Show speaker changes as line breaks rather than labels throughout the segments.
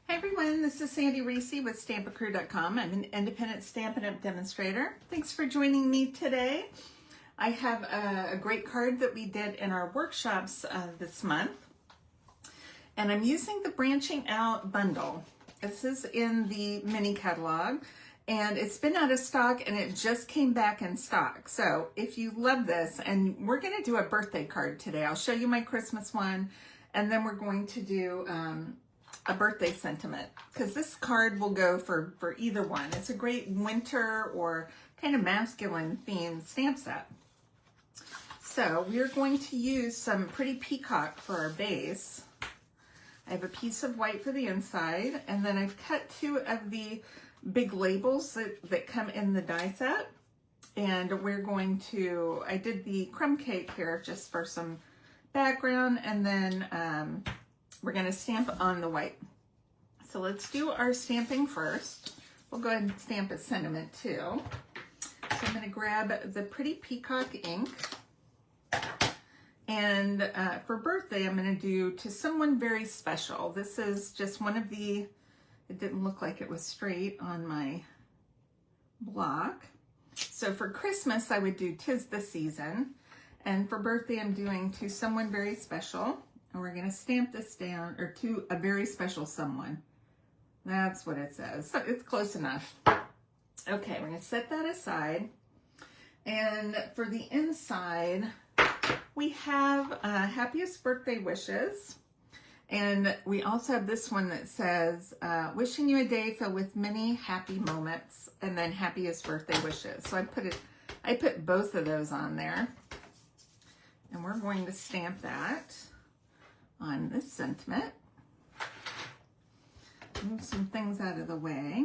Hi everyone, this is Sandy Reese with Stampacrew.com. I'm an independent Stampin' Up! Demonstrator. Thanks for joining me today. I have a great card that we did in our workshops this month. And I'm using the Branching Out bundle. This is in the mini catalog. And it's been out of stock and it just came back in stock. So if you love this, and we're going to do a birthday card today. I'll show you my Christmas one. And then we're going to do a birthday sentiment, because this card will go for either one. It's a great winter or kind of masculine themed stamp set. So we're going to use some Pretty Peacock for our base. I have a piece of white for the inside, and then I've cut two of the big labels that come in the die set. And we're going to, I did the crumb cake here just for some background, and then we're going to stamp on the white. So let's do our stamping first. We'll go ahead and stamp a sentiment too. So I'm going to grab the Pretty Peacock ink. And for birthday, I'm going to do To Someone Very Special. This is just one of the, it didn't look like it was straight on my block. So for Christmas, I would do 'Tis the Season. And for birthday, I'm doing To Someone Very Special. And we're going to stamp this down, or To a Very Special Someone. That's what it says. So it's close enough. Okay, we're going to set that aside. And for the inside, we have Happiest Birthday Wishes. And we also have this one that says, wishing you a day filled with many happy moments, and then Happiest Birthday Wishes. So I put both of those on there. And we're going to stamp that on this sentiment. Move some things out of the way.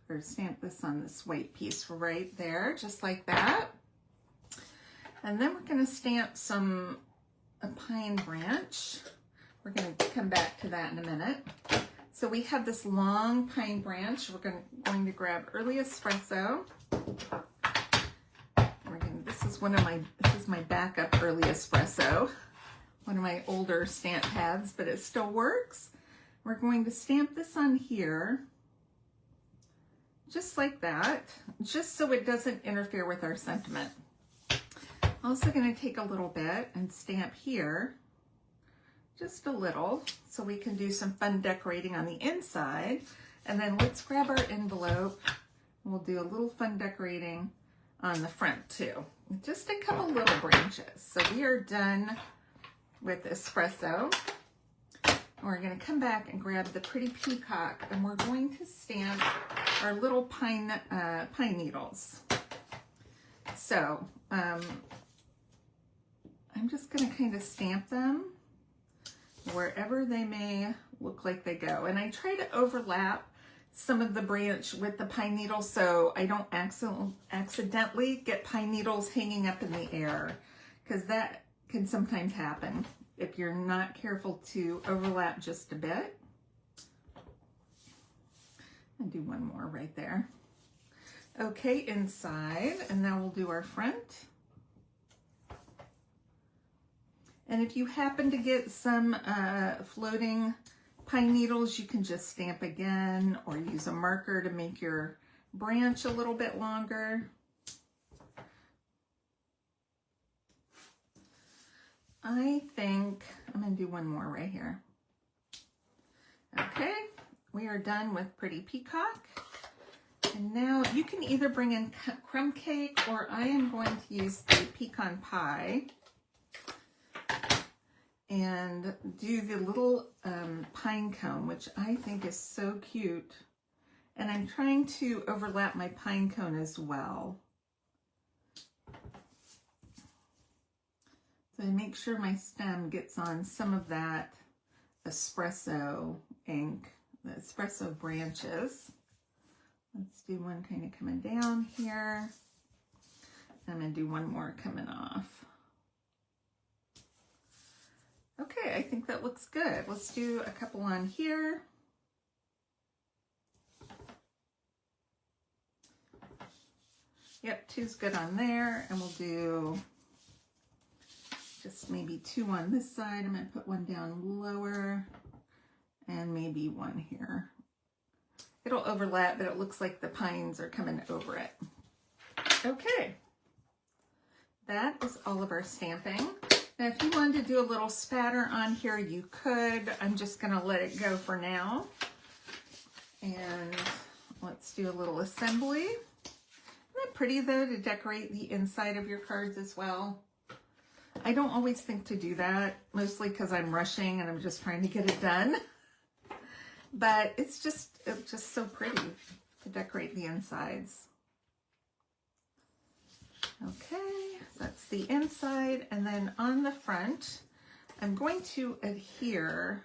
Or stamp this on this white piece right there, just like that. And then we're going to stamp a pine branch. We're going to come back to that in a minute. So we have this long pine branch. We're going to grab Early Espresso. This is my backup Early Espresso, one of my older stamp pads, but it still works. We're going to stamp this on here, just like that, just so it doesn't interfere with our sentiment. Also going to take a little bit and stamp here, just a little, so we can do some fun decorating on the inside. And then let's grab our envelope. We'll do a little fun decorating on the front too. Just a couple little branches. So we are done with espresso. We're going to come back and grab the Pretty Peacock, and we're going to stamp our little pine needles. So I'm just going to kind of stamp them wherever they may look like they go. And I try to overlap some of the branch with the pine needles so I don't accidentally get pine needles hanging up in the air, because that can sometimes happen if you're not careful to overlap just a bit. I'll do one more right there. Okay, inside, and now we'll do our front. And if you happen to get some floating pine needles, you can just stamp again or use a marker to make your branch a little bit longer. I think I'm going to do one more right here. Okay, we are done with Pretty Peacock. And now you can either bring in crumb cake, or I am going to use the pecan pie and do the little pine cone, which I think is so cute. And I'm trying to overlap my pine cone as well. So I make sure my stem gets on some of that espresso ink, the espresso branches. Let's do one kind of coming down here. I'm going to do one more coming off. Okay, I think that looks good. Let's do a couple on here. Yep, two's good on there, and we'll do just maybe two on this side. I'm going to put one down lower. and maybe one here. It'll overlap, but it looks like the pines are coming over it. Okay, that is all of our stamping. Now, if you wanted to do a little spatter on here, you could. I'm just gonna let it go for now. And let's do a little assembly. Isn't that pretty though, to decorate the inside of your cards as well? I don't always think to do that, mostly because I'm rushing and I'm just trying to get it done. But it's just so pretty to decorate the insides. Okay, that's the inside. And then on the front, I'm going to adhere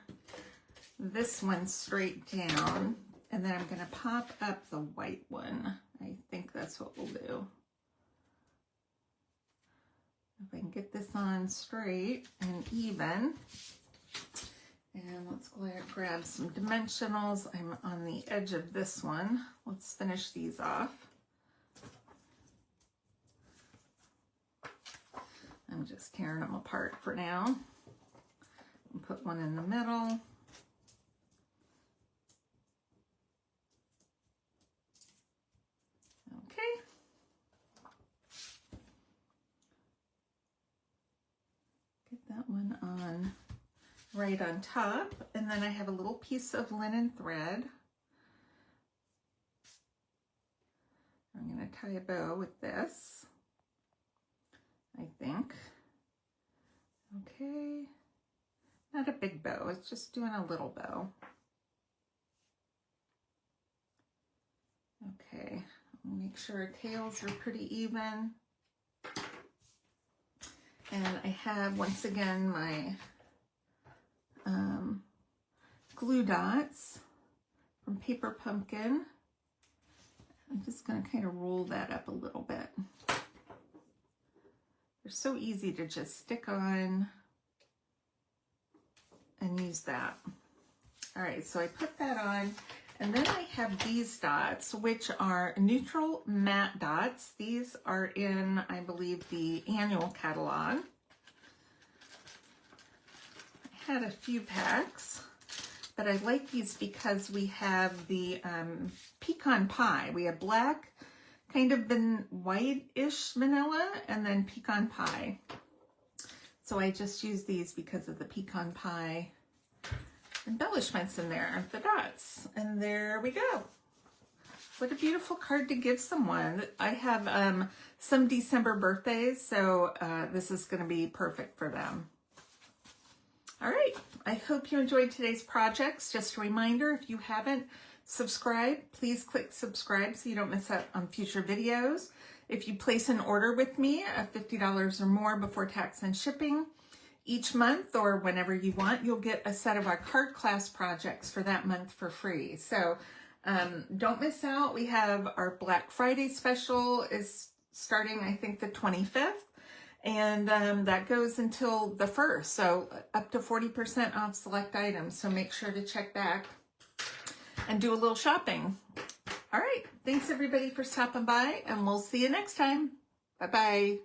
this one straight down, and then I'm going to pop up the white one. I think that's what we'll do. If I can get this on straight and even. And let's go ahead and grab some dimensionals. I'm on the edge of this one. Let's finish these off. I'm just tearing them apart for now. And put one in the middle. Okay. Get that one on right on top. And then I have a little piece of linen thread. I'm going to tie a bow with this, I think. Okay. Not a big bow, it's just doing a little bow. Okay, make sure our tails are pretty even. And I have, once again, my glue dots from Paper Pumpkin. I'm just going to kind of roll that up a little bit. They're so easy to just stick on and use that. All right, so I put that on, and then I have these dots, which are neutral matte dots. These are in, I believe, the annual catalog. I had a few packs, but I like these because we have the pecan pie. We have black, kind of been white-ish vanilla, and then pecan pie. So I just use these because of the pecan pie embellishments in there, the dots. And there we go. What a beautiful card to give someone. I have some December birthdays, so this is going to be perfect for them. All right, I hope you enjoyed today's projects. Just a reminder, if you haven't subscribed, please click subscribe so you don't miss out on future videos. If you place an order with me of $50 or more before tax and shipping, each month or whenever you want, you'll get a set of our card class projects for that month for free. So don't miss out. We have our Black Friday special is starting, I think, the 25th. And that goes until the 1st, so up to 40% off select items. So make sure to check back and do a little shopping. All right, thanks everybody for stopping by, and we'll see you next time. Bye-bye.